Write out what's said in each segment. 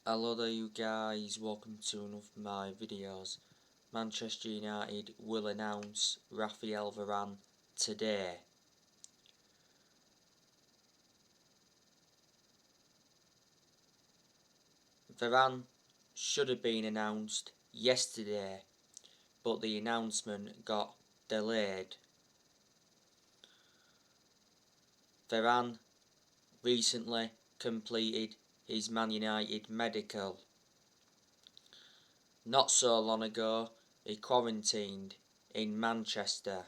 Hello there you guys, welcome to one of my videos. Manchester United will announce Raphael Varane today. Varane should have been announced yesterday, but the announcement got delayed. Varane recently completed his Man United medical. Not so long ago, he quarantined in Manchester.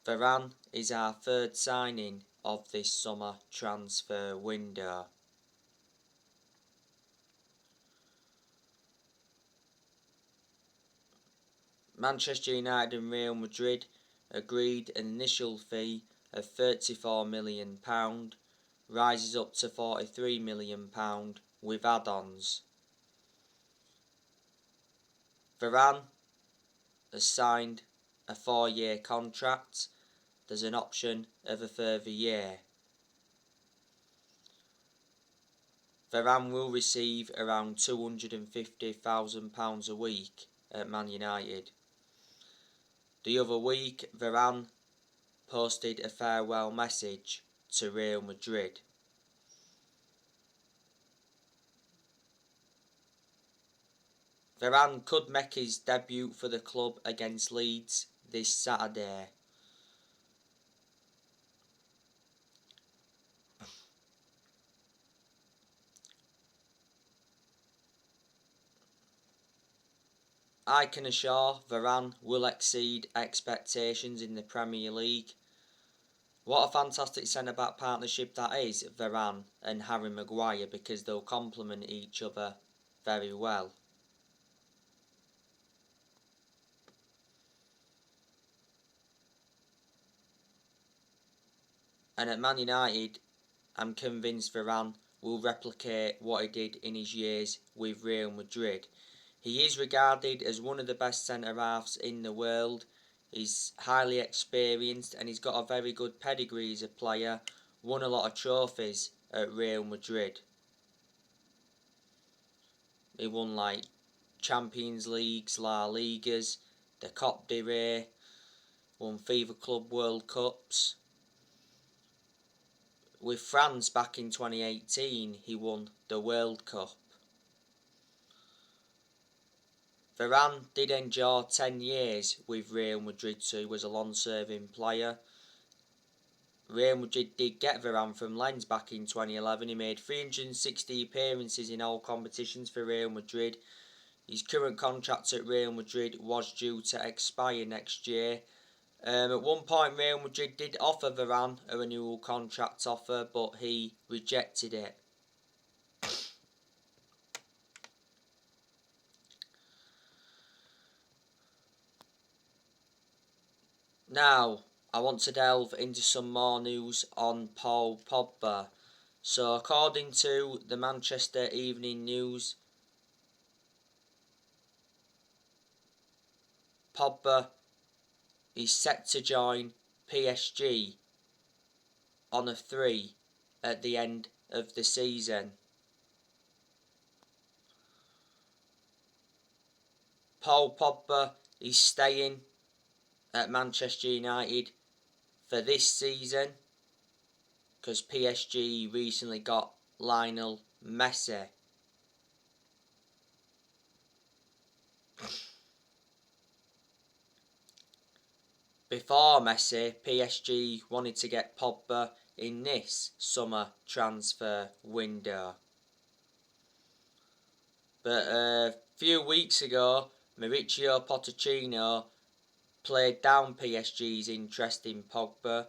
Varane is our third signing of this summer transfer window. Manchester United and Real Madrid agreed an initial fee of £34 million, rises up to £43 million with add-ons. Varane has signed a 4-year contract. There's an option of a further year. Varane will receive around £250,000 a week at Man United. The other week, Varane posted a farewell message to Real Madrid. Varane could make his debut for the club against Leeds this Saturday. I can assure Varane will exceed expectations in the Premier League. What a fantastic centre-back partnership that is, Varane and Harry Maguire, because they'll complement each other very well. And at Man United, I'm convinced Varane will replicate what he did in his years with Real Madrid. He is regarded as one of the best centre-halves in the world. He's highly experienced and he's got a very good pedigree as a player. Won a lot of trophies at Real Madrid. He won like Champions Leagues, La Ligas, the Coupe de Rey, won FIFA Club World Cups. With France back in 2018, he won the World Cup. Varane did endure 10 years with Real Madrid, so he was a long-serving player. Real Madrid did get Varane from Lens back in 2011. He made 360 appearances in all competitions for Real Madrid. His current contract at Real Madrid was due to expire next year. At one point, Real Madrid did offer Varane a renewal contract offer, but he rejected it. Now, I want to delve into some more news on Paul Pogba. So, according to the Manchester Evening News, Pogba is set to join PSG on a 3 at the end of the season. Paul Pogba is staying at Manchester United for this season because PSG recently got Lionel Messi. Before Messi, PSG wanted to get Pogba in this summer transfer window. But a few weeks ago, Mauricio Pochettino played down PSG's interest in Pogba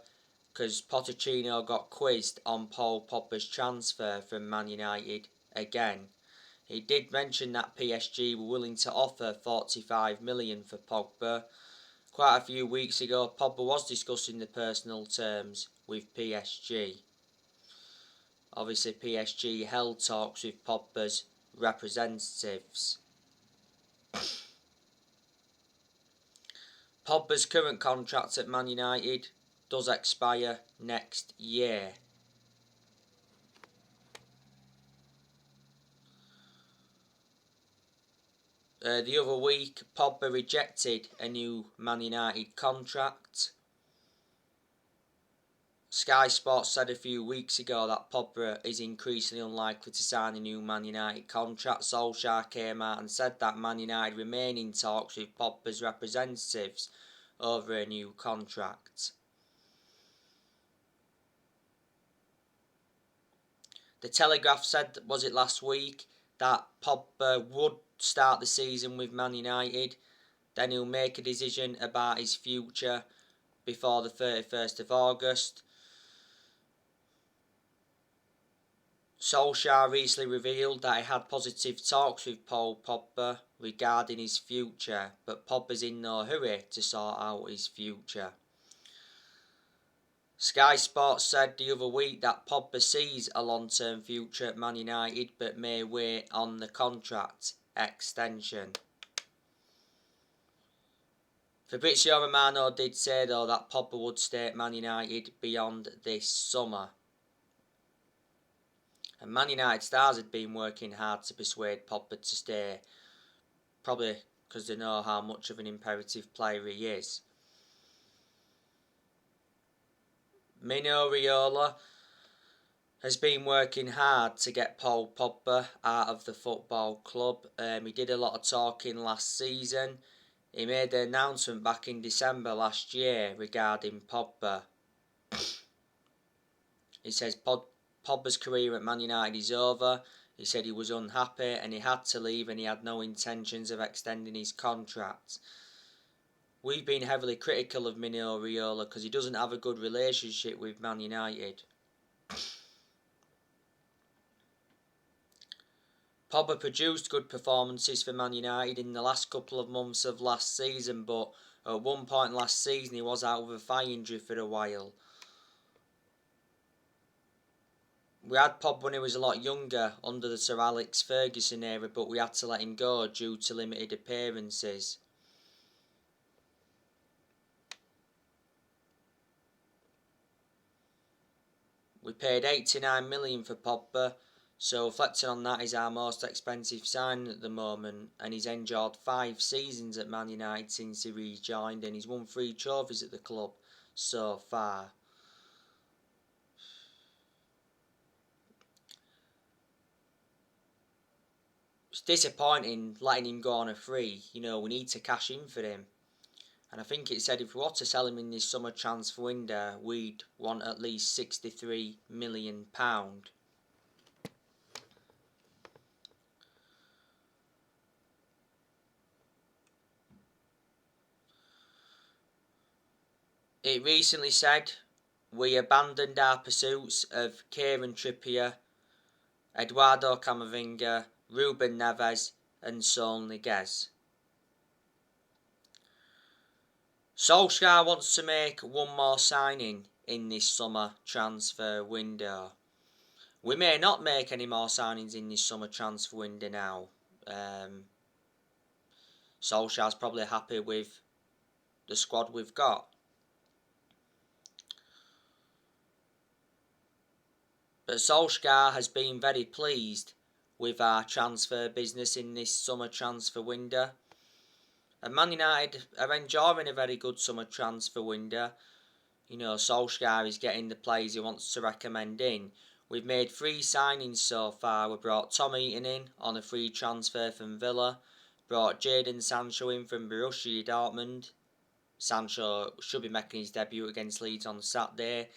because Pochettino got quizzed on Paul Pogba's transfer from Man United again. He did mention that PSG were willing to offer $45 million for Pogba. Quite a few weeks ago, Pogba was discussing the personal terms with PSG. Obviously, PSG held talks with Pogba's representatives. Pogba's current contract at Man United does expire next year. The other week, Pogba rejected a new Man United contract. Sky Sports said a few weeks ago that Pogba is increasingly unlikely to sign a new Man United contract. Solskjaer came out and said that Man United remain in talks with Pogba's representatives over a new contract. The Telegraph said, was it last week, that Pogba would start the season with Man United, then he'll make a decision about his future before the 31st of August. Solskjaer recently revealed that he had positive talks with Paul Pogba regarding his future, but Pogba's in no hurry to sort out his future. Sky Sports said the other week that Pogba sees a long-term future at Man United but may wait on the contract extension. Fabrizio Romano did say though that Pogba would stay at Man United beyond this summer. And Man United stars had been working hard to persuade Pogba to stay, probably because they know how much of an imperative player he is. Mino Raiola has been working hard to get Paul Pogba out of the football club. He did a lot of talking last season. He made the announcement back in December last year regarding Pogba. He says Pogba's career at Man United is over. He said he was unhappy and he had to leave and he had no intentions of extending his contract. We've been heavily critical of Mino Raiola because he doesn't have a good relationship with Man United. Pogba produced good performances for Man United in the last couple of months of last season, but at one point last season he was out with a thigh injury for a while. We had Pogba when he was a lot younger under the Sir Alex Ferguson era, but we had to let him go due to limited appearances. We paid 89 million for Pogba, so reflecting on that, he's our most expensive signing at the moment, and he's enjoyed 5 seasons at Man United since he rejoined, and he's won 3 trophies at the club so far. It's disappointing letting him go on a free. We need to cash in for him. And I think it said if we were to sell him in this summer transfer window, we'd want at least £63 million. It recently said we abandoned our pursuits of Kieran Trippier, Eduardo Camavinga, Ruben Neves and Saul Niguez. Solskjaer wants to make one more signing in this summer transfer window. We may not make any more signings in this summer transfer window now. Solskjaer's probably happy with the squad we've got. But Solskjaer has been very pleased with our transfer business in this summer transfer window. And Man United are enjoying a very good summer transfer window. Solskjaer is getting the players he wants to recommend in. We've made 3 signings so far. We brought Tom Heaton in on a free transfer from Villa. Brought Jadon Sancho in from Borussia Dortmund. Sancho should be making his debut against Leeds on Saturday.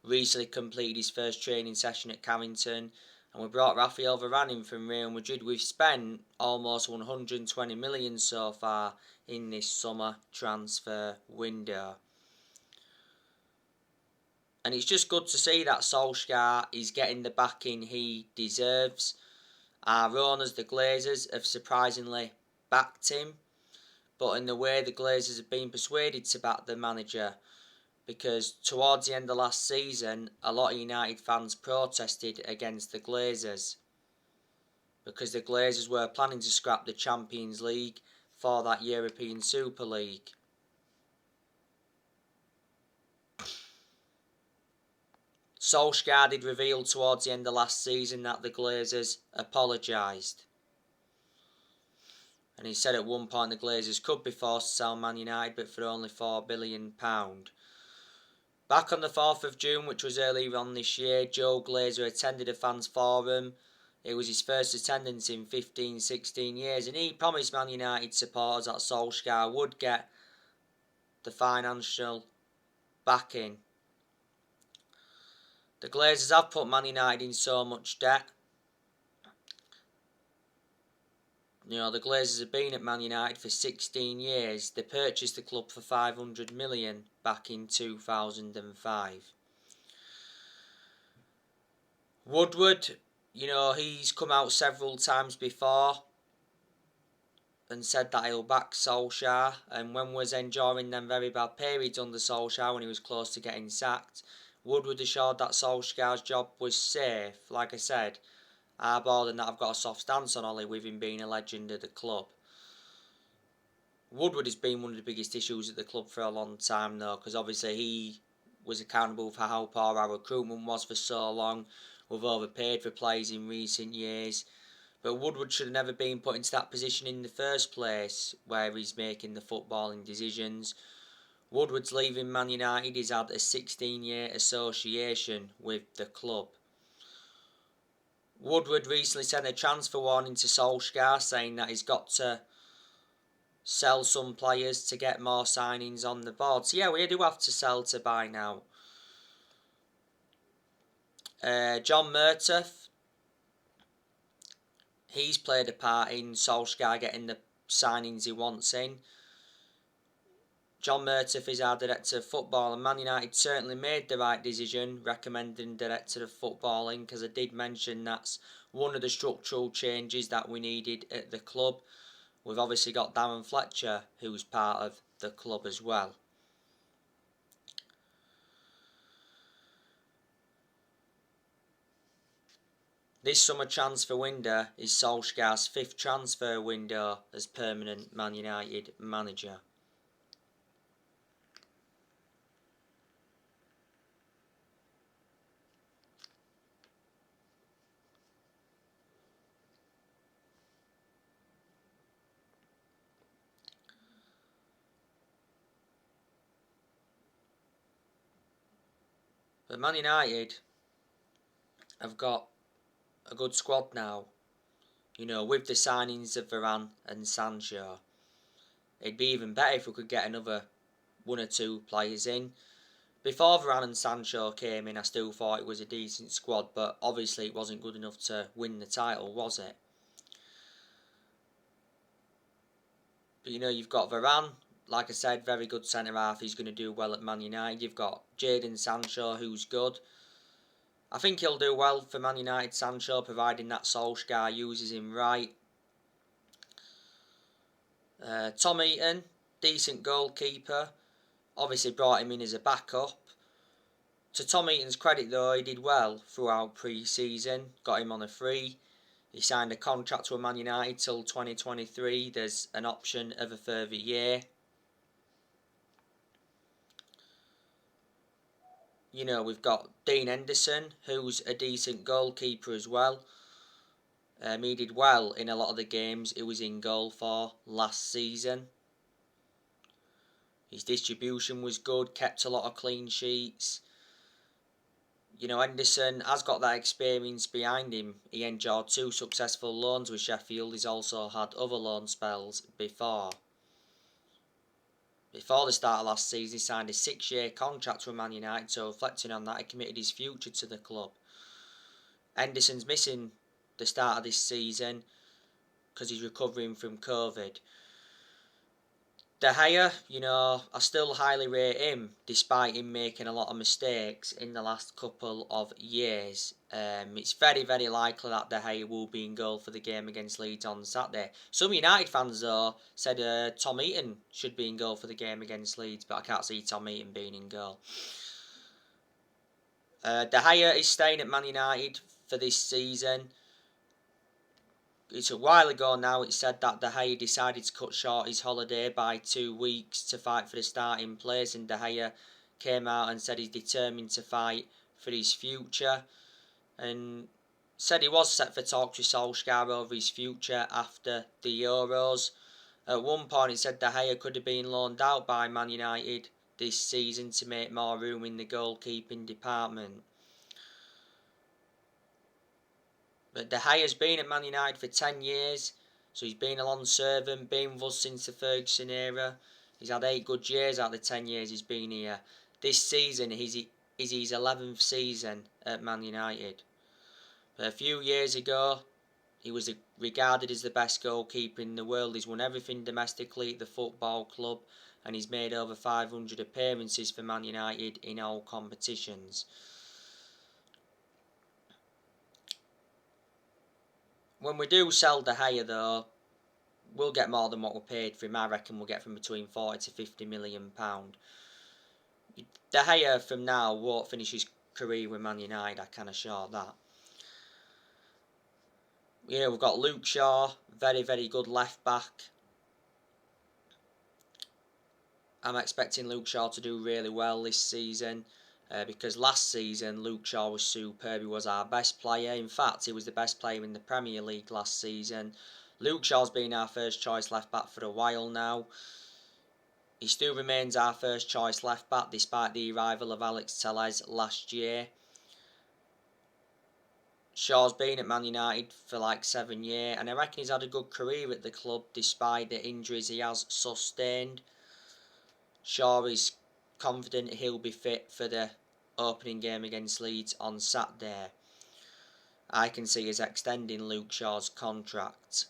Recently completed his first training session at Carrington. And we brought Rafael Varane in from Real Madrid. We've spent almost 120 million so far in this summer transfer window. And it's just good to see that Solskjaer is getting the backing he deserves. Our owners, the Glazers, have surprisingly backed him. But in the way the Glazers have been persuaded to back the manager, because towards the end of last season, a lot of United fans protested against the Glazers because the Glazers were planning to scrap the Champions League for that European Super League. Solskjaer did reveal towards the end of last season that the Glazers apologised. And he said at one point the Glazers could be forced to sell Man United, but for only £4 billion. Back on the 4th of June, which was earlier on this year, Joe Glazer attended a fans forum. It was his first attendance in 15-16 years, and he promised Man United supporters that Solskjaer would get the financial backing. The Glazers have put Man United in so much debt. You know, the Glazers have been at Man United for 16 years. They purchased the club for 500 million back in 2005. Woodward, you know, he's come out several times before and said that he'll back Solskjaer, and when was enduring them very bad periods under Solskjaer when he was close to getting sacked, Woodward assured that Solskjaer's job was safe. Like I said, hardballed, and that I've got a soft stance on Ollie with him being a legend of the club. Woodward has been one of the biggest issues at the club for a long time though, because obviously he was accountable for how poor our recruitment was for so long. We've overpaid for players in recent years. But Woodward should have never been put into that position in the first place, where he's making the footballing decisions. Woodward's leaving Man United. He's had a 16-year association with the club. Woodward recently sent a transfer warning to Solskjaer, saying that he's got to sell some players to get more signings on the board. So yeah, we do have to sell to buy now. John Murtough, he's played a part in Solskjaer getting the signings he wants in. John Murtough is our director of football, and Man United certainly made the right decision recommending director of footballing, because I did mention that's one of the structural changes that we needed at the club. We've obviously got Darren Fletcher, who's part of the club as well. This summer transfer window is Solskjaer's 5th transfer window as permanent Man United manager. But Man United have got a good squad now, you know, with the signings of Varane and Sancho. It'd be even better if we could get another 1 or 2 players in. Before Varane and Sancho came in, I still thought it was a decent squad, but obviously it wasn't good enough to win the title, was it? But you know, you've got Varane, like I said, very good centre-half. He's going to do well at Man United. You've got Jadon Sancho, who's good. I think he'll do well for Man United, Sancho, providing that Solskjaer uses him right. Tom Heaton, decent goalkeeper. Obviously brought him in as a backup. To Tom Heaton's credit though, he did well throughout pre-season. Got him on a free. He signed a contract with Man United till 2023. There's an option of a further year. You know, we've got Dean Henderson, who's a decent goalkeeper as well. He did well in a lot of the games he was in goal for last season. His distribution was good, kept a lot of clean sheets. You know, Henderson has got that experience behind him. He endured 2 successful loans with Sheffield. He's also had other loan spells before. Before the start of last season, he signed a 6-year contract with Man United, so reflecting on that, he committed his future to the club. Henderson's missing the start of this season because he's recovering from COVID. De Gea, you know, I still highly rate him, despite him making a lot of mistakes in the last couple of years. It's very, very likely that De Gea will be in goal for the game against Leeds on Saturday. Some United fans, though, said Tom Heaton should be in goal for the game against Leeds, but I can't see Tom Heaton being in goal. De Gea is staying at Man United for this season. It's a while ago now, it said that De Gea decided to cut short his holiday by 2 weeks to fight for the starting place, and De Gea came out and said he's determined to fight for his future, and said he was set for talks with Solskjaer over his future after the Euros. At one point, it said De Gea could have been loaned out by Man United this season to make more room in the goalkeeping department. But De Gea's been at Man United for 10 years, so he's been a long servant, been with us since the Ferguson era. He's had 8 good years out of the 10 years he's been here. This season is his 11th season at Man United. But a few years ago, he was regarded as the best goalkeeper in the world. He's won everything domestically at the football club, and he's made over 500 appearances for Man United in all competitions. When we do sell De Gea though, we'll get more than what we paid for him. I reckon we'll get from between 40 to 50 million pound. De Gea from now won't finish his career with Man United, I can assure that. Yeah, we've got Luke Shaw, very, very good left back. I'm expecting Luke Shaw to do really well this season because last season Luke Shaw was superb. He was our best player. In fact, he was the best player in the Premier League last season. Luke Shaw's been our first choice left back for a while now. He still remains our first choice left back despite the arrival of Alex Telles last year. Shaw's been at Man United for like 7 years, and I reckon he's had a good career at the club despite the injuries he has sustained. Shaw is confident he'll be fit for the opening game against Leeds on Saturday. I can see us extending Luke Shaw's contract.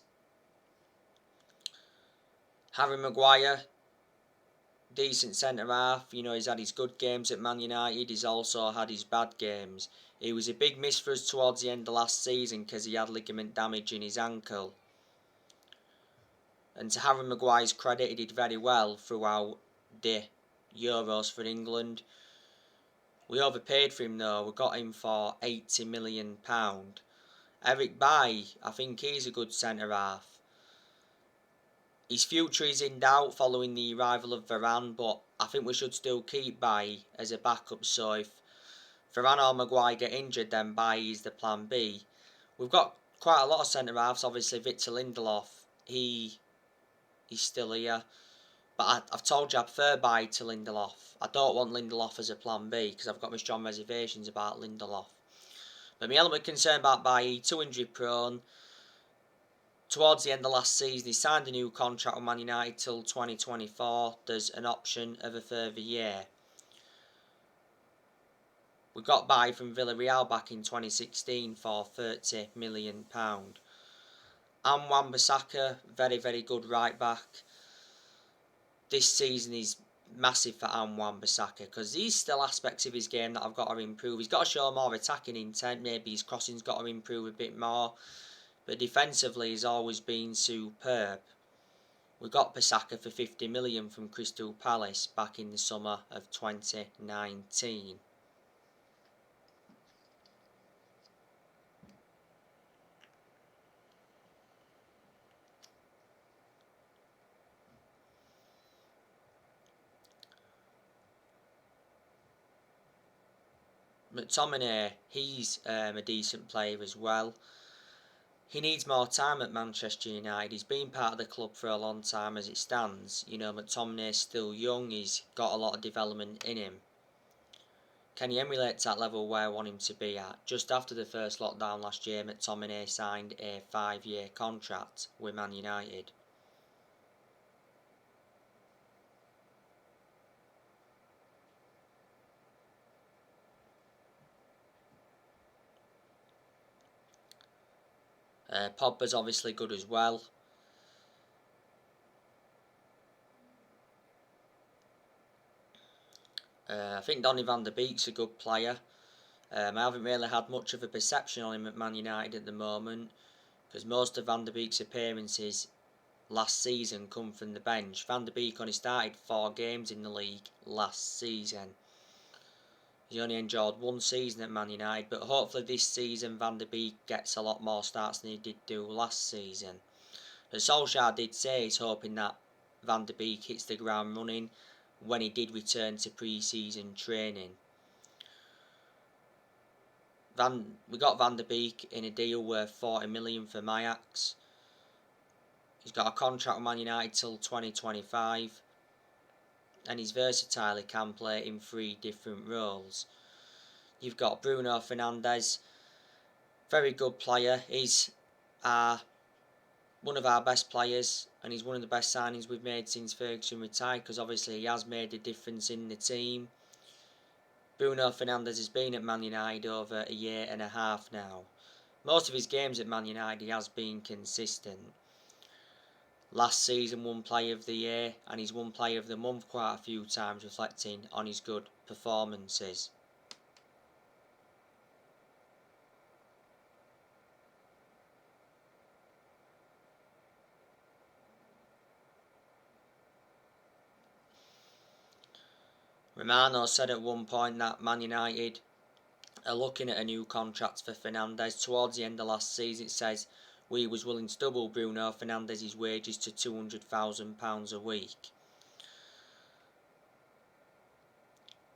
Harry Maguire, decent centre-half. You know, he's had his good games at Man United. He's also had his bad games. He was a big miss for us towards the end of last season because he had ligament damage in his ankle. And to Harry Maguire's credit, he did very well throughout the Euros for England. We overpaid for him though. We got him for £80 million. Eric Bailly, I think he's a good centre-half. His future is in doubt following the arrival of Varane, but I think we should still keep Bailly as a backup, so if Varane or Maguire get injured, then Bailly is the plan B. We've got quite a lot of centre-halves. Obviously Victor Lindelof, he's still here. But I've told you I prefer Bailly to Lindelof. I don't want Lindelof as a plan B because I've got my strong reservations about Lindelof. But my element of concern about Bailly, too injury prone. Towards the end of last season, he signed a new contract with Man United till 2024. There's an option of a further year. We got Bailly from Villarreal back in 2016 for £30 million. And Wan-Bissaka, very, very good right back. This season is massive for Wan-Bissaka because there's still aspects of his game that I've got to improve. He's got to show more attacking intent. Maybe his crossing's got to improve a bit more. But defensively, he's always been superb. We got Bissaka for £50 million from Crystal Palace back in the summer of 2019. McTominay, he's a decent player as well. He needs more time at Manchester United. He's been part of the club for a long time as it stands. You know, McTominay's still young. He's got a lot of development in him. Can he emulate that level where I want him to be at? Just after the first lockdown last year, McTominay signed a 5-year contract with Man United. Pogba's obviously good as well. I think Donny van der Beek's a good player. I haven't really had much of a perception on him at Man United at the moment because most of Van der Beek's appearances last season come from the bench. Van der Beek only started 4 games in the league last season. He only enjoyed 1 season at Man United, but hopefully this season Van der Beek gets a lot more starts than he did do last season. But Solskjaer did say he's hoping that Van der Beek hits the ground running when he did return to pre-season training. We got Van der Beek in a deal worth £40 million from Ajax. He's got a contract with Man United till 2025. And he's versatile, he can play in 3 different roles. You've got Bruno Fernandes, very good player. He's one of our best players, and he's one of the best signings we've made since Ferguson retired, because obviously he has made a difference in the team. Bruno Fernandes has been at Man United over a year and a half now. Most of his games at Man United he has been consistent. Last season won Player of the Year, and he's won Player of the Month quite a few times, reflecting on his good performances. Romano said at one point that Man United are looking at a new contract for Fernandes. Towards the end of last season, it says we was willing to double Bruno Fernandes' wages to £200,000 a week.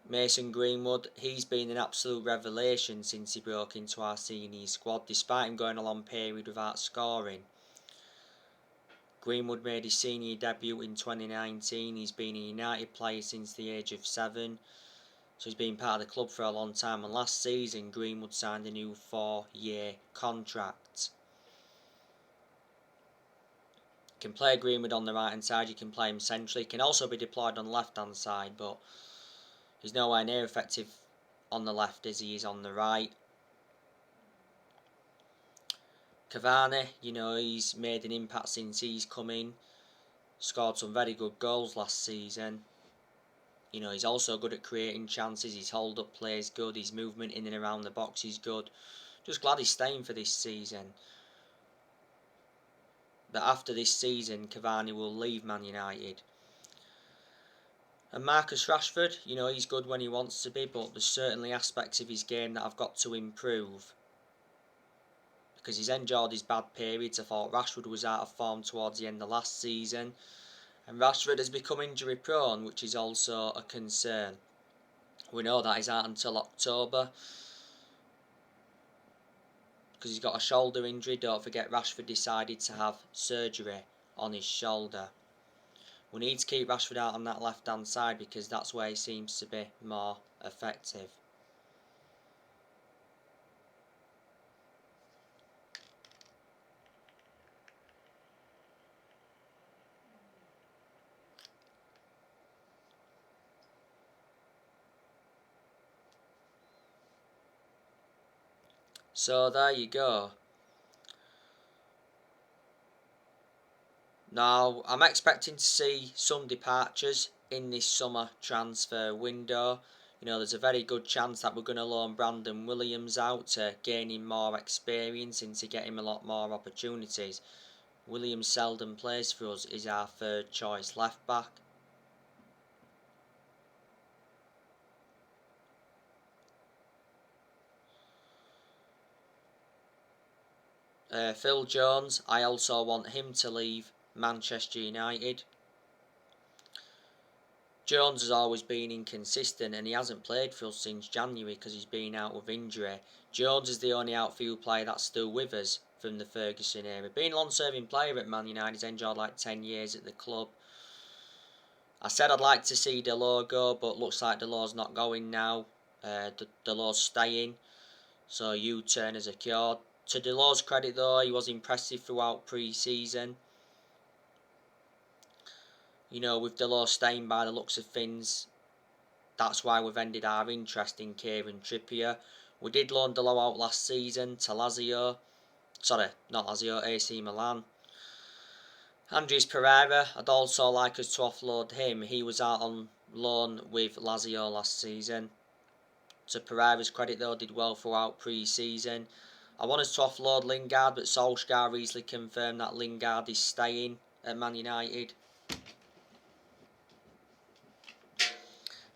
Mason Greenwood, he's been an absolute revelation since he broke into our senior squad, despite him going a long period without scoring. Greenwood made his senior debut in 2019. He's been a United player since the age of 7. So he's been part of the club for a long time. And last season, Greenwood signed a new 4-year contract. You can play Greenwood on the right hand side. You can play him centrally. He can also be deployed on the left hand side. But he's nowhere near effective on the left as he is on the right. Cavani, he's made an impact since he's come in. Scored some very good goals last season. He's also good at creating chances. His hold-up play is good. His movement in and around the box is good. Just glad he's staying for this season. But after this season, Cavani will leave Man United. And Marcus Rashford, he's good when he wants to be, but there's certainly aspects of his game that I've got to improve. Because he's endured his bad periods. I thought Rashford was out of form towards the end of last season. And Rashford has become injury prone, which is also a concern. We know that he's out until October. Because he's got a shoulder injury. Don't forget, Rashford decided to have surgery on his shoulder. We need to keep Rashford out on that left hand side, because that's where he seems to be more effective. So there you go. Now, I'm expecting to see some departures in this summer transfer window. There's a very good chance that we're going to loan Brandon Williams out to gain him more experience and to get him a lot more opportunities. Williams seldom plays for us, is our 3rd choice left back. Phil Jones, I also want him to leave Manchester United. Jones has always been inconsistent, and he hasn't played for us since January because he's been out with injury. Jones is the only outfield player that's still with us from the Ferguson era. Being a long-serving player at Man United, he's enjoyed like 10 years at the club. I said I'd like to see Delors go, but looks like Delors not going now. Delors staying, so U-turn is occurred. To Delors' credit though, he was impressive throughout pre-season. With Delors staying by the looks of things, that's why we've ended our interest in Kieran Trippier. We did loan Delors out last season to Lazio. Sorry, not Lazio, AC Milan. Andres Pereira, I'd also like us to offload him. He was out on loan with Lazio last season. To Pereira's credit though, did well throughout pre-season. I want us to offload Lingard, but Solskjaer easily confirmed that Lingard is staying at Man United.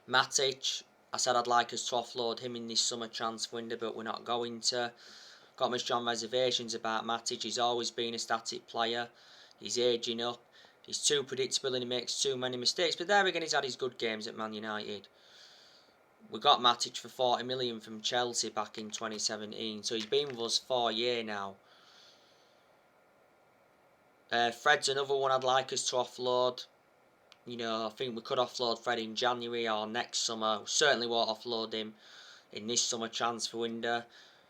Matic, I said I'd like us to offload him in this summer transfer window, but we're not going to. Got my strong reservations about Matic. He's always been a static player. He's ageing up. He's too predictable and he makes too many mistakes. But there again, he's had his good games at Man United. We got Matic for 40 million from Chelsea back in 2017. So he's been with us for a year now. Fred's another one I'd like us to offload. You know, I think we could offload Fred in January or next summer. We certainly won't offload him in this summer transfer window.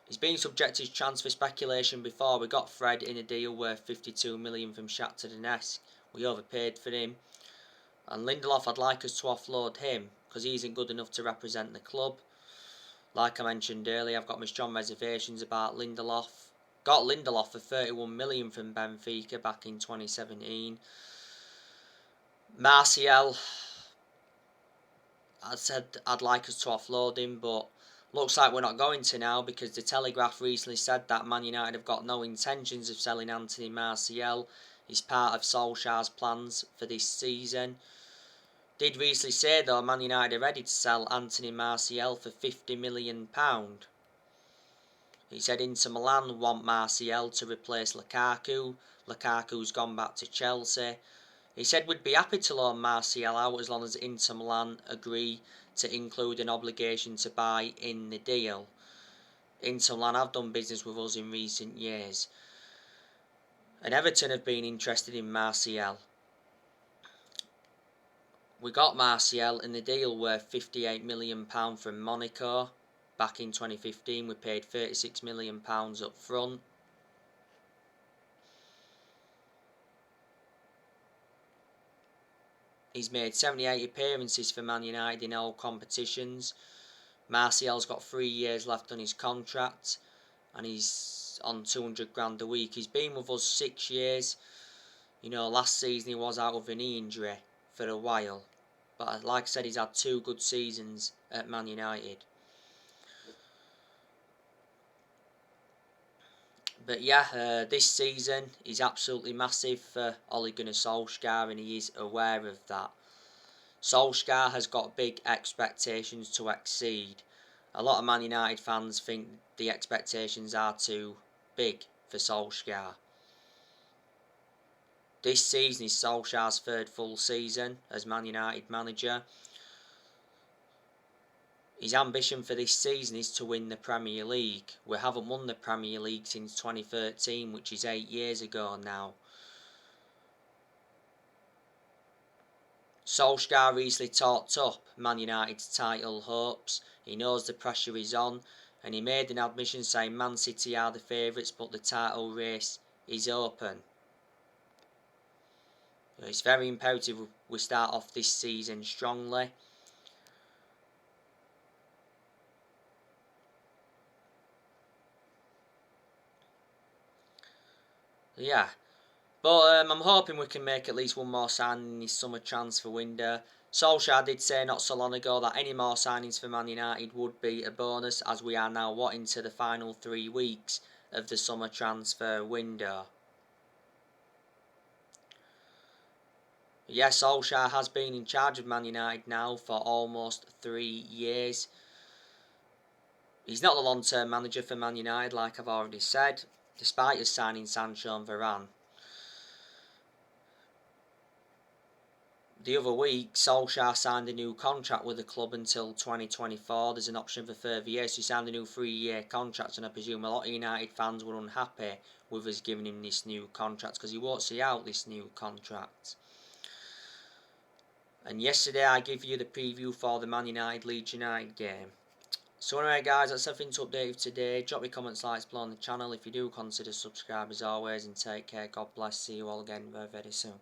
He's been subjected to transfer speculation before. We got Fred in a deal worth 52 million from Shakhtar Donetsk. We overpaid for him. And Lindelof, I'd like us to offload him because he isn't good enough to represent the club. Like I mentioned earlier, I've got my strong reservations about Lindelof. Got Lindelof for 31 million from Benfica back in 2017. Martial, I said I'd like us to offload him, but looks like we're not going to now because the Telegraph recently said that Man United have got no intentions of selling Anthony Martial. He's part of Solskjaer's plans for this season. Did recently say though Man United are ready to sell Anthony Martial for £50 million. He said Inter Milan want Martial to replace Lukaku. Lukaku's gone back to Chelsea. He said we'd be happy to loan Martial out as long as Inter Milan agree to include an obligation to buy in the deal. Inter Milan have done business with us in recent years. And Everton have been interested in Martial. We got Martial in the deal worth £58 million from Monaco. Back in 2015 we paid £36 million up front. He's made 78 appearances for Man United in all competitions. Martial's got 3 years left on his contract and he's on 200 grand a week. He's been with us 6 years. You know, last season he was out with a knee injury for a while. But like I said, he's had 2 good seasons at Man United. But yeah, this season is absolutely massive for Ole Gunnar Solskjaer and he is aware of that. Solskjaer has got big expectations to exceed. A lot of Man United fans think the expectations are too big for Solskjaer. This season is Solskjaer's 3rd full season as Man United manager. His ambition for this season is to win the Premier League. We haven't won the Premier League since 2013, which is 8 years ago now. Solskjaer recently talked up Man United's title hopes. He knows the pressure is on and he made an admission saying Man City are the favourites but the title race is open. It's very imperative we start off this season strongly. Yeah, but I'm hoping we can make at least one more signing in this summer transfer window. Solskjaer did say not so long ago that any more signings for Man United would be a bonus as we are now into the final 3 weeks of the summer transfer window. Yes, Solskjaer has been in charge of Man United now for almost 3 years. He's not the long-term manager for Man United like I've already said, despite us signing Sancho and Varane. The other week, Solskjaer signed a new contract with the club until 2024. There's an option for further years. So he signed a new 3-year contract, and I presume a lot of United fans were unhappy with us giving him this new contract because he won't see out this new contract. And yesterday I gave you the preview for the Man United Leeds United game. So anyway guys, that's everything to update you today. Drop your comments, likes below on the channel. If you do, consider subscribe as always, and take care. God bless. See you all again very, very soon.